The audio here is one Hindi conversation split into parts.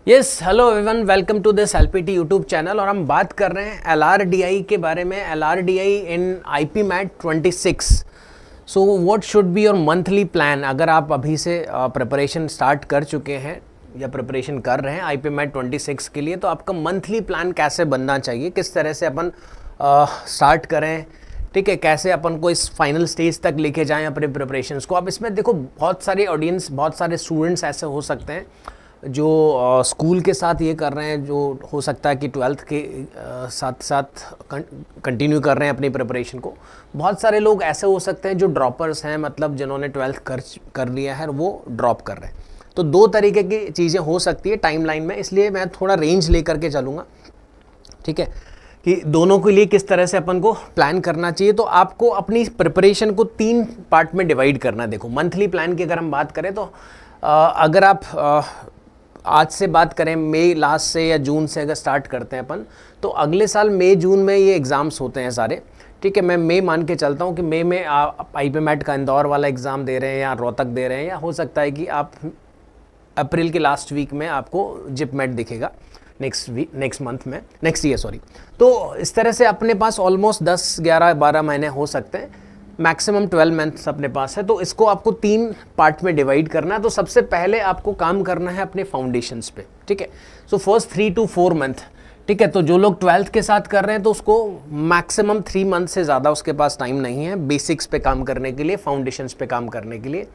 Yes hello everyone, welcome to this LPT YouTube channel. और हम बात कर रहे हैं एलआरडीआई के बारे में। LRDI in IPMAT 26। So what should be your monthly plan. अगर आप अभी से प्रिपरेशन स्टार्ट कर चुके हैं या प्रिपरेशन कर रहे हैं आईपी मैट 26 के लिए, तो आपका मंथली प्लान कैसे बनना चाहिए, किस तरह से अपन स्टार्ट करें, ठीक है, कैसे अपन को इस फाइनल स्टेज तक लेके जाएं अपने प्रिपरेशंस को। अब इसमें देखो, बहुत सारे ऑडियंस, बहुत सारे स्टूडेंट्स ऐसे हो सकते हैं जो स्कूल के साथ ये कर रहे हैं, जो हो सकता है कि 12th के साथ साथ कंटिन्यू कर रहे हैं अपनी प्रिपरेशन को। बहुत सारे लोग ऐसे हो सकते हैं जो ड्रॉपर्स हैं, मतलब जिन्होंने 12th कर लिया है वो ड्रॉप कर रहे हैं। तो दो तरीके की चीज़ें हो सकती है टाइमलाइन में, इसलिए मैं थोड़ा रेंज लेकर के चलूँगा, ठीक है, कि दोनों के लिए किस तरह से अपन को प्लान करना चाहिए। तो आपको अपनी प्रिपरेशन को 3 पार्ट में डिवाइड करना है। देखो, मंथली प्लान की अगर हम बात करें तो अगर आप आज से बात करें, मई लास्ट से या जून से अगर स्टार्ट करते हैं अपन, तो अगले साल मई जून में ये एग्ज़ाम्स होते हैं सारे, ठीक है। मैं मई मान के चलता हूँ कि मई में आप आईपी मैट का इंदौर वाला एग्ज़ाम दे रहे हैं या रोहतक दे रहे हैं, या हो सकता है कि आप अप्रैल के लास्ट वीक में आपको जिप मैट दिखेगा, नेक्स्ट ईयर सॉरी। तो इस तरह से अपने पास ऑलमोस्ट 10, 11, 12 महीने हो सकते हैं, मैक्सिमम 12 मंथ्स अपने पास है। तो इसको आपको 3 पार्ट में डिवाइड करना है। तो सबसे पहले आपको काम करना है अपने फाउंडेशंस पे, ठीक है। सो फर्स्ट 3 to 4 मंथ, ठीक है। तो जो लोग 12th के साथ कर रहे हैं तो उसको मैक्सिमम 3 मंथ से ज़्यादा उसके पास टाइम नहीं है बेसिक्स पे काम करने के लिए, फाउंडेशंस पे काम करने के लिए।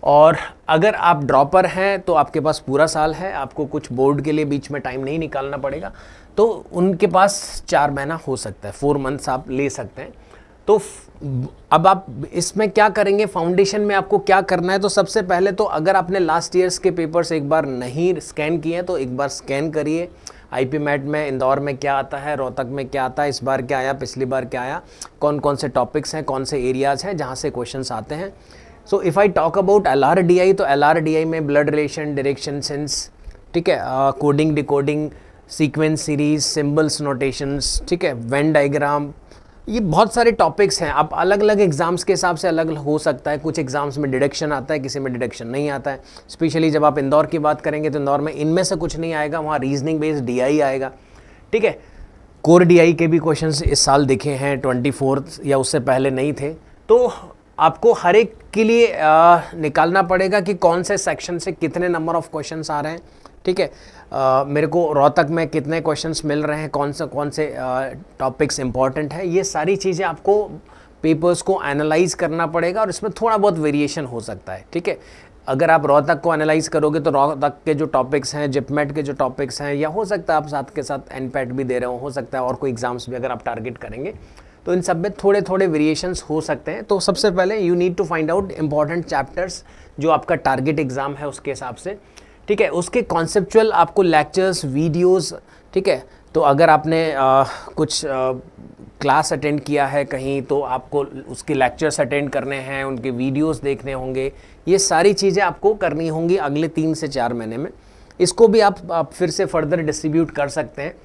और अगर आप ड्रॉपर हैं तो आपके पास पूरा साल है, आपको कुछ बोर्ड के लिए बीच में टाइम नहीं निकालना पड़ेगा, तो उनके पास 4 महीना हो सकता है, 4 मंथ्स आप ले सकते हैं। तो अब आप इसमें क्या करेंगे, फाउंडेशन में आपको क्या करना है। तो सबसे पहले तो अगर आपने लास्ट ईयर्स के पेपर्स एक बार नहीं स्कैन किए हैं तो एक बार स्कैन करिए। आईपी मैट में इंदौर में क्या आता है, रोहतक में क्या आता है, इस बार क्या आया, पिछली बार क्या आया, कौन कौन से टॉपिक्स हैं, कौन से एरियाज़ हैं जहाँ से क्वेश्चंस आते हैं। So if I talk about LRDI, तो एलआरडीआई में ब्लड रिलेशन, डायरेक्शन सेंस, ठीक है, coding decoding, sequence series, symbols notations, ठीक है, वेन डायग्राम, ये बहुत सारे टॉपिक्स हैं। आप अलग अलग एग्जाम्स के हिसाब से अलग हो सकता है। कुछ एग्जाम्स में डिडक्शन आता है, किसी में डिडक्शन नहीं आता है। स्पेशली जब आप इंदौर की बात करेंगे तो इंदौर में इनमें से कुछ नहीं आएगा, वहाँ रीजनिंग बेस्ड डीआई आएगा, ठीक है। कोर डीआई के भी क्वेश्चंस इस साल दिखे हैं, 24 या उससे पहले नहीं थे। तो आपको हर एक के लिए निकालना पड़ेगा कि कौन से सेक्शन से कितने नंबर ऑफ क्वेश्चंस आ रहे हैं, ठीक है। मेरे को रोहतक में कितने क्वेश्चंस मिल रहे हैं, कौन से टॉपिक्स इंपॉर्टेंट है, ये सारी चीज़ें आपको पेपर्स को एनालाइज करना पड़ेगा। और इसमें थोड़ा बहुत वेरिएशन हो सकता है, ठीक है। अगर आप रोहतक को एनालाइज करोगे तो रोहतक के जो टॉपिक्स हैं, जिपमेट के जो टॉपिक्स हैं, या हो सकता है आप साथ के साथ एनपैट भी दे रहे हो सकता है और कोई एग्जाम्स भी अगर आप टारगेट करेंगे, तो इन सब में थोड़े थोड़े वेरिएशंस हो सकते हैं। तो सबसे पहले you need to find out important chapters जो आपका टारगेट एग्ज़ाम है उसके हिसाब से, ठीक है। उसके कॉन्सेप्चुअल आपको लेक्चर्स, वीडियोस, ठीक है। तो अगर आपने कुछ क्लास अटेंड किया है कहीं, तो आपको उसके लेक्चर्स अटेंड करने हैं, उनके वीडियोस देखने होंगे, ये सारी चीज़ें आपको करनी होंगी अगले 3 से 4 महीने में। इसको भी आप फिर से फर्दर डिस्ट्रीब्यूट कर सकते हैं।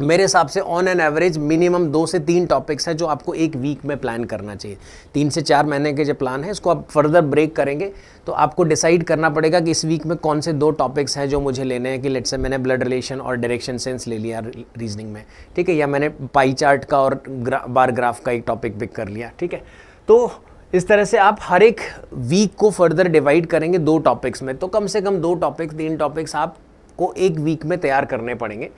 मेरे हिसाब से ऑन एन एवरेज मिनिमम 2 से 3 टॉपिक्स हैं जो आपको एक वीक में प्लान करना चाहिए। 3 से 4 महीने के जो प्लान है इसको आप फर्दर ब्रेक करेंगे तो आपको डिसाइड करना पड़ेगा कि इस वीक में कौन से 2 टॉपिक्स हैं जो मुझे लेने हैं। कि लेट्स से मैंने ब्लड रिलेशन और डायरेक्शन सेंस ले लिया रीजनिंग में, ठीक है, या मैंने पाई चार्ट का और बार ग्राफ का एक टॉपिक पिक कर लिया, ठीक है। तो इस तरह से आप हर एक वीक को फर्दर डिवाइड करेंगे 2 टॉपिक्स में, तो कम से कम 2 टॉपिक्स, 3 टॉपिक्स आपको एक वीक में तैयार करने पड़ेंगे,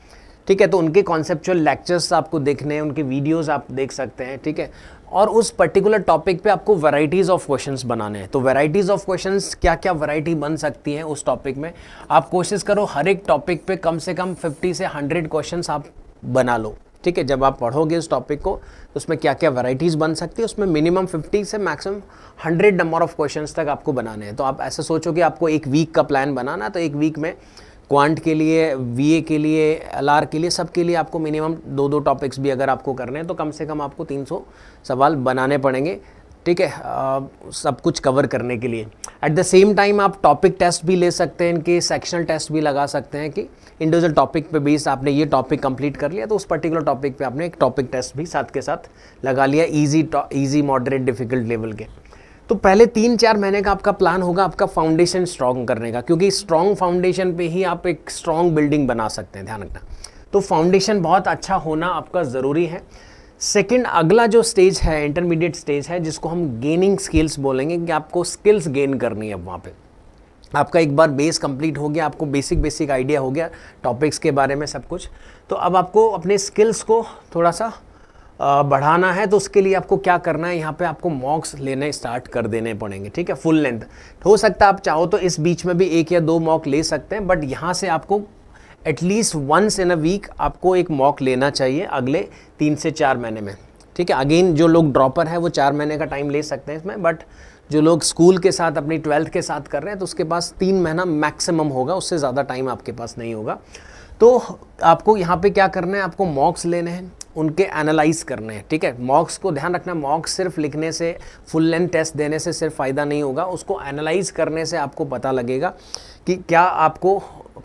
ठीक है। तो उनके कॉन्सेप्चुअल लेक्चर्स आपको देखने हैं, उनके वीडियोस आप देख सकते हैं, ठीक है। और उस पर्टिकुलर टॉपिक पे आपको वैरायटीज़ ऑफ क्वेश्चंस बनाने हैं। तो वैरायटीज़ ऑफ क्वेश्चंस, क्या क्या वैरायटी बन सकती है उस टॉपिक में, आप कोशिश करो हर एक टॉपिक पे कम से कम 50 से 100 क्वेश्चंस आप बना लो, ठीक है। जब आप पढ़ोगे उस टॉपिक को तो उसमें क्या क्या वैरायटीज़ बन सकती है, उसमें मिनिमम 50 से मैक्सिमम 100 नंबर ऑफ क्वेश्चंस तक आपको बनाने हैं। तो आप ऐसे सोचो कि आपको एक वीक का प्लान बनाना, तो एक वीक में क्वांट के लिए, वीए के लिए, एलआर के लिए, सब के लिए आपको मिनिमम 2-2 टॉपिक्स भी अगर आपको करने हैं तो कम से कम आपको 300 सवाल बनाने पड़ेंगे, ठीक है, सब कुछ कवर करने के लिए। एट द सेम टाइम आप टॉपिक टेस्ट भी ले सकते हैं, इनके सेक्शनल टेस्ट भी लगा सकते हैं कि इंडिविजुअल टॉपिक पे बेस आपने ये टॉपिक कंप्लीट कर लिया तो उस पर्टिकुलर टॉपिक पे आपने एक टॉपिक टेस्ट भी साथ के साथ लगा लिया, ईजी, मॉडरेट, डिफिकल्ट लेवल के। तो पहले 3-4 महीने का आपका प्लान होगा आपका फाउंडेशन स्ट्रॉन्ग करने का, क्योंकि स्ट्रॉन्ग फाउंडेशन पे ही आप एक स्ट्रॉन्ग बिल्डिंग बना सकते हैं, ध्यान रखना। तो फाउंडेशन बहुत अच्छा होना आपका ज़रूरी है। सेकंड, अगला जो स्टेज है इंटरमीडिएट स्टेज है, जिसको हम गेनिंग स्किल्स बोलेंगे, कि आपको स्किल्स गेन करनी है। वहाँ पे आपका एक बार बेस कंप्लीट हो गया, आपको बेसिक आइडिया हो गया टॉपिक्स के बारे में सब कुछ, तो अब आपको अपने स्किल्स को थोड़ा सा बढ़ाना है। तो उसके लिए आपको क्या करना है, यहाँ पे आपको मॉक्स लेने स्टार्ट कर देने पड़ेंगे, ठीक है, फुल लेंथ। हो सकता है आप चाहो तो इस बीच में भी 1 या 2 मॉक ले सकते हैं, बट यहाँ से आपको at least once in a week आपको एक मॉक लेना चाहिए अगले 3 से 4 महीने में, ठीक है। अगेन जो लोग ड्रॉपर है वो 4 महीने का टाइम ले सकते हैं इसमें, बट जो लोग स्कूल के साथ अपनी 12th के साथ कर रहे हैं तो उसके पास 3 महीना मैक्सिमम होगा, उससे ज़्यादा टाइम आपके पास नहीं होगा। तो आपको यहाँ पे क्या करना है, आपको मॉक्स लेने हैं, उनके एनालाइज करने हैं, ठीक है। मॉक्स को ध्यान रखना, मॉक्स सिर्फ लिखने से, फुल लेंथ टेस्ट देने से सिर्फ फ़ायदा नहीं होगा, उसको एनालाइज करने से आपको पता लगेगा कि क्या आपको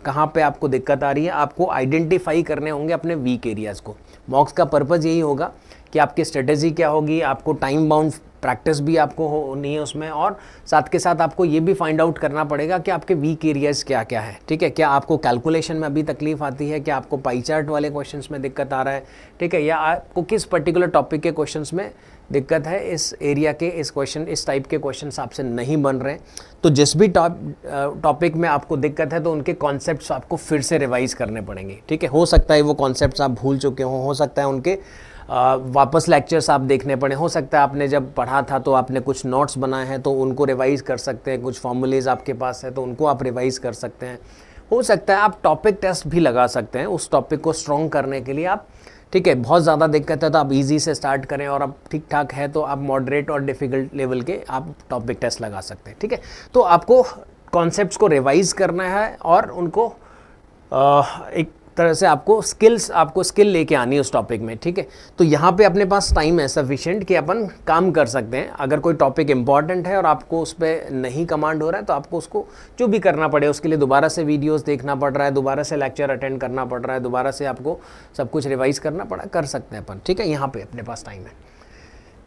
कहाँ पे आपको दिक्कत आ रही है। आपको आइडेंटिफाई करने होंगे अपने वीक एरियाज़ को। मॉक्स का पर्पज़ यही होगा कि आपकी स्ट्रेटेजी क्या होगी, आपको टाइम बाउंड प्रैक्टिस भी आपको होनी है उसमें, और साथ के साथ आपको ये भी फाइंड आउट करना पड़ेगा कि आपके वीक एरियाज़ क्या क्या है, ठीक है। क्या आपको कैलकुलेशन में अभी तकलीफ आती है, क्या आपको पाई चार्ट वाले क्वेश्चंस में दिक्कत आ रहा है, ठीक है, या आपको किस पर्टिकुलर टॉपिक के क्वेश्चंस में दिक्कत है, इस एरिया के इस टाइप के क्वेश्चंस आपसे नहीं बन रहे हैं। तो जिस भी टॉपिक में आपको दिक्कत है तो उनके कॉन्सेप्ट्स आपको फिर से रिवाइज़ करने पड़ेंगे, ठीक है। हो सकता है वो कॉन्सेप्ट्स आप भूल चुके हों, हो सकता है उनके वापस लेक्चर्स आप देखने पड़े, हो सकता है आपने जब पढ़ा था तो आपने कुछ नोट्स बनाए हैं तो उनको रिवाइज कर सकते हैं, कुछ फॉर्मूलेज आपके पास है तो उनको आप रिवाइज कर सकते हैं। हो सकता है आप टॉपिक टेस्ट भी लगा सकते हैं उस टॉपिक को स्ट्रॉन्ग करने के लिए आप, ठीक है। बहुत ज़्यादा दिक्कत है तो आप इजी से स्टार्ट करें, और अब ठीक ठाक है तो आप मॉडरेट और डिफ़िकल्ट लेवल के आप टॉपिक टेस्ट लगा सकते हैं, ठीक है। तो आपको कॉन्सेप्ट्स को रिवाइज करना है और उनको एक तरह से आपको स्किल लेके आनी है उस टॉपिक में, ठीक है। तो यहाँ पे अपने पास टाइम है सफिशिएंट कि अपन काम कर सकते हैं। अगर कोई टॉपिक इंपॉर्टेंट है और आपको उस पर नहीं कमांड हो रहा है तो आपको उसको जो भी करना पड़े उसके लिए दोबारा से वीडियोस देखना पड़ रहा है, दोबारा से लेक्चर अटेंड करना पड़ रहा है, दोबारा से आपको सब कुछ रिवाइज करना पड़ा, कर सकते हैं अपन, ठीक है। यहाँ पर अपने पास टाइम है।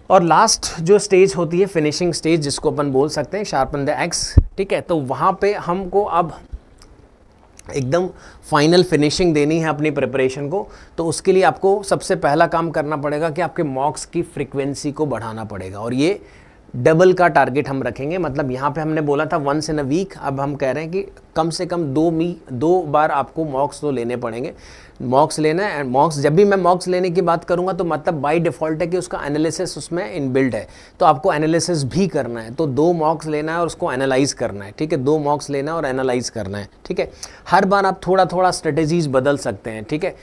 और लास्ट जो स्टेज होती है फिनिशिंग स्टेज, जिसको अपन बोल सकते हैं शार्पन द एक्स, ठीक है। तो वहाँ पर हमको अब एकदम फाइनल फिनिशिंग देनी है अपनी प्रिपरेशन को। तो उसके लिए आपको सबसे पहला काम करना पड़ेगा कि आपके मॉक्स की फ्रीक्वेंसी को बढ़ाना पड़ेगा, और ये डबल का टारगेट हम रखेंगे। मतलब यहाँ पे हमने बोला था वंस इन अ वीक, अब हम कह रहे हैं कि कम से कम 2 बार आपको मॉक्स तो लेने पड़ेंगे। मॉक्स लेना है, एंड मॉक्स जब भी मैं मॉक्स लेने की बात करूँगा तो मतलब बाय डिफ़ॉल्ट है कि उसका एनालिसिस उसमें इनबिल्ड है, तो आपको एनालिसिस भी करना है। तो 2 मॉक्स लेना है और उसको एनालाइज करना है, ठीक है। 2 मॉक्स लेना है और एनालाइज करना है, ठीक है। हर बार आप थोड़ा थोड़ा स्ट्रेटेजीज बदल सकते हैं, ठीक है।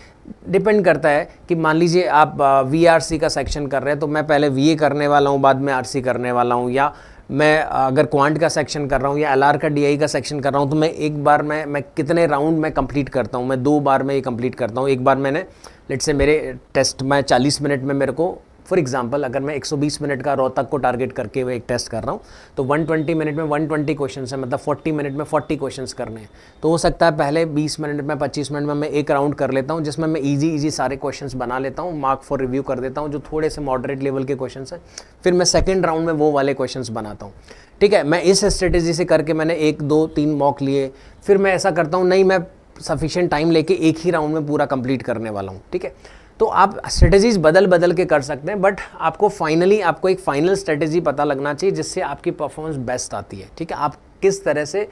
डिपेंड करता है कि मान लीजिए आप VRC का सेक्शन कर रहे हैं तो मैं पहले VA करने वाला हूँ, बाद में RC करने वाला हूँ, या मैं अगर क्वांट का सेक्शन कर रहा हूँ या LR का DI का सेक्शन कर रहा हूँ तो मैं एक बार मैं कितने राउंड में कंप्लीट करता हूँ, मैं 2 बार में ये कंप्लीट करता हूँ। एक बार मैंने लेट्स से मेरे टेस्ट में 40 मिनट में मेरे को, फॉर एग्जांपल अगर मैं 120 मिनट का रोहतक को टारगेट करके एक टेस्ट कर रहा हूँ तो 120 मिनट में 120 क्वेश्चन है, मतलब 40 मिनट में 40 क्वेश्चन करने हैं। तो हो सकता है पहले 20 मिनट में 25 मिनट में मैं एक राउंड कर लेता हूँ जिसमें मैं इजी सारे क्वेश्चंस बना लेता हूँ, मार्क फॉर रिव्यू कर देता हूँ जो थोड़े से मॉडरेट लेवल के क्वेश्चन हैं। फिर मैं सेकेंड राउंड में वो वाले क्वेश्चन बनाता हूँ, ठीक है। मैं इस स्ट्रेटेजी से करके मैंने 1 2 3 मॉक लिए। फिर मैं ऐसा करता हूँ, नहीं मैं सफिशिएंट टाइम लेके एक ही राउंड में पूरा कंप्लीट करने वाला हूँ, ठीक है। तो आप स्ट्रेटेजीज बदल के कर सकते हैं, बट आपको फाइनली आपको एक फाइनल स्ट्रेटेजी पता लगना चाहिए जिससे आपकी परफॉर्मेंस बेस्ट आती है, ठीक है। आप किस तरह से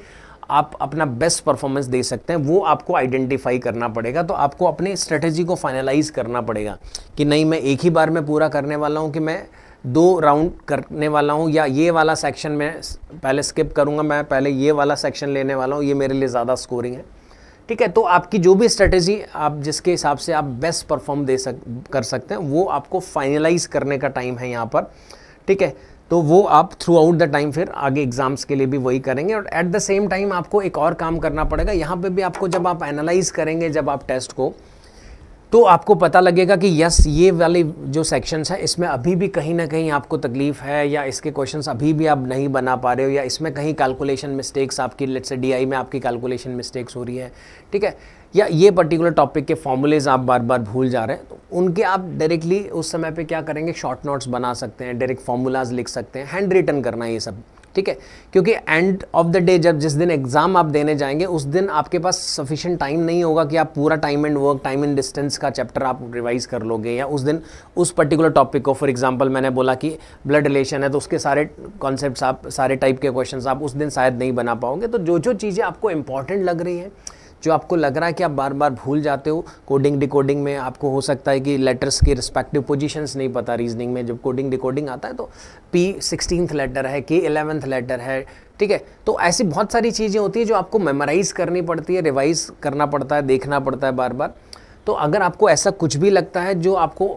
आप अपना बेस्ट परफॉर्मेंस दे सकते हैं वो आपको आइडेंटिफाई करना पड़ेगा। तो आपको अपनी स्ट्रेटेजी को फाइनलाइज करना पड़ेगा कि नहीं मैं एक ही बार में पूरा करने वाला हूँ, कि मैं 2 राउंड करने वाला हूँ, या ये वाला सेक्शन में पहले स्किप करूँगा, मैं पहले ये वाला सेक्शन लेने वाला हूँ, ये मेरे लिए ज़्यादा स्कोरिंग है, ठीक है। तो आपकी जो भी स्ट्रेटेजी आप जिसके हिसाब से आप बेस्ट परफॉर्म कर सकते हैं वो आपको फाइनलाइज करने का टाइम है यहाँ पर, ठीक है। तो वो आप थ्रू आउट द टाइम फिर आगे एग्जाम्स के लिए भी वही करेंगे। और एट द सेम टाइम आपको एक और काम करना पड़ेगा यहाँ पे भी। आपको जब आप एनालाइज करेंगे जब आप टेस्ट को, तो आपको पता लगेगा कि यस ये वाली जो सेक्शंस है इसमें अभी भी कहीं ना कहीं आपको तकलीफ है, या इसके क्वेश्चंस अभी भी आप नहीं बना पा रहे हो, या इसमें कहीं कैलकुलेशन मिस्टेक्स आपकी, लेट्स से डीआई में आपकी कैलकुलेशन मिस्टेक्स हो रही है, ठीक है, या ये पर्टिकुलर टॉपिक के फॉर्मूलेज आप बार बार भूल जा रहे हैं, तो उनके आप डायरेक्टली उस समय पे क्या करेंगे, शॉर्ट नोट्स बना सकते हैं, डायरेक्ट फॉर्मूलाज लिख सकते हैं, हैंड रिटन करना है ये सब, ठीक है। क्योंकि एंड ऑफ द डे जब जिस दिन एग्जाम आप देने जाएंगे उस दिन आपके पास सफिशिएंट टाइम नहीं होगा कि आप पूरा time and work, time and distance का चैप्टर आप रिवाइज कर लोगे, या उस दिन उस पर्टिकुलर टॉपिक को, फॉर एग्जांपल मैंने बोला कि ब्लड रिलेशन है तो उसके सारे कॉन्सेप्ट्स आप, सारे टाइप के क्वेश्चंस आप उस दिन शायद नहीं बना पाओगे। तो जो जो चीज़ें आपको इंपॉर्टेंट लग रही हैं, जो आपको लग रहा है कि आप बार बार भूल जाते हो, कोडिंग डिकोडिंग में आपको हो सकता है कि लेटर्स की रिस्पेक्टिव पोजीशंस नहीं पता, रीजनिंग में जब कोडिंग डिकोडिंग आता है तो P 16th लेटर है, K 11th लेटर है, ठीक है। तो ऐसी बहुत सारी चीज़ें होती है जो आपको मेमोराइज करनी पड़ती है, रिवाइज करना पड़ता है, देखना पड़ता है बार बार। तो अगर आपको ऐसा कुछ भी लगता है जो आपको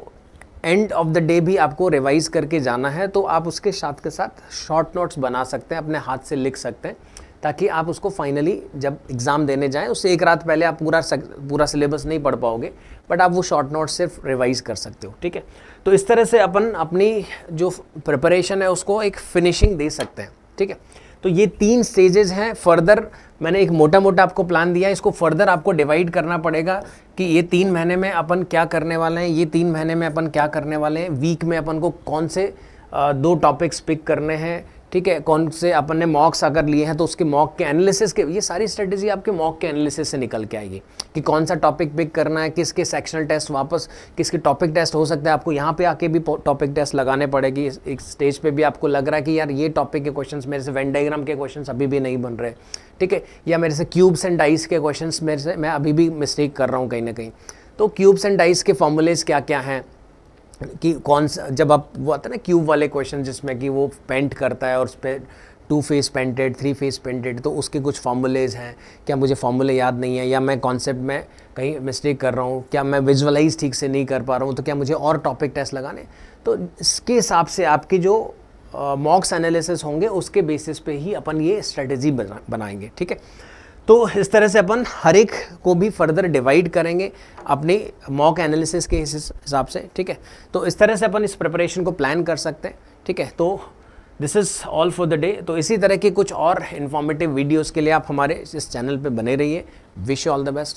एंड ऑफ द डे भी आपको रिवाइज करके जाना है, तो आप उसके साथ के साथ शॉर्ट नोट्स बना सकते हैं, अपने हाथ से लिख सकते हैं, ताकि आप उसको फाइनली जब एग्ज़ाम देने जाएं उससे एक रात पहले आप पूरा सिलेबस नहीं पढ़ पाओगे, बट आप वो शॉर्ट नोट सिर्फ रिवाइज कर सकते हो, ठीक है। तो इस तरह से अपन अपनी जो प्रिपरेशन है उसको एक फिनिशिंग दे सकते हैं, ठीक है। तो ये 3 स्टेजेस हैं। फर्दर मैंने एक मोटा मोटा आपको प्लान दिया है, इसको फर्दर आपको डिवाइड करना पड़ेगा कि ये 3 महीने में अपन क्या करने वाले हैं, ये 3 महीने में अपन क्या करने वाले हैं, वीक में अपन को कौन से 2 टॉपिक्स पिक करने हैं, ठीक है, कौन से अपन ने मॉक्स अगर लिए हैं तो उसके मॉक के एनालिसिस के, ये सारी स्ट्रेटेजी आपके मॉक के एनालिसिस से निकल के आएगी कि कौन सा टॉपिक पिक करना है, किसके सेक्शनल टेस्ट वापस, किसके टॉपिक टेस्ट हो सकता है, आपको यहाँ पे आके भी टॉपिक टेस्ट लगाने पड़ेगी। एक स्टेज पे भी आपको लग रहा है कि यार ये टॉपिक के क्वेश्चंस मेरे से, वेन डायग्राम के क्वेश्चंस अभी भी नहीं बन रहे, ठीक है, या मेरे से क्यूब्स एंड डाइस के क्वेश्चंस मेरे से, मैं अभी भी मिस्टेक कर रहा हूँ कहीं ना कहीं। तो क्यूब्स एंड डाइस के फॉर्मूलेज क्या क्या हैं, कि कौन सा, जब आप वो आता है ना क्यूब वाले क्वेश्चन जिसमें कि वो पेंट करता है और उस पर 2 फेस पेंटेड, 3 फेस पेंटेड, तो उसके कुछ फॉर्मूलेज हैं, क्या मुझे फॉर्मूले याद नहीं है, या मैं कॉन्सेप्ट में कहीं मिस्टेक कर रहा हूँ, क्या मैं विजुअलाइज ठीक से नहीं कर पा रहा हूँ, तो क्या मुझे और टॉपिक टेस्ट लगाने। तो इसके हिसाब से आपकी जो मॉक्स एनालिसिस होंगे उसके बेसिस पे ही अपन ये स्ट्रेटेजी बनाएंगे, ठीक है। तो इस तरह से अपन हर एक को भी फर्दर डिवाइड करेंगे अपनी मॉक एनालिसिस के हिसाब से, ठीक है। तो इस तरह से अपन इस प्रिपरेशन को प्लान कर सकते हैं, ठीक है। तो this is all for the day. तो इसी तरह के कुछ और इन्फॉर्मेटिव वीडियोस के लिए आप हमारे इस चैनल पे बने रहिए। Wish you all the best.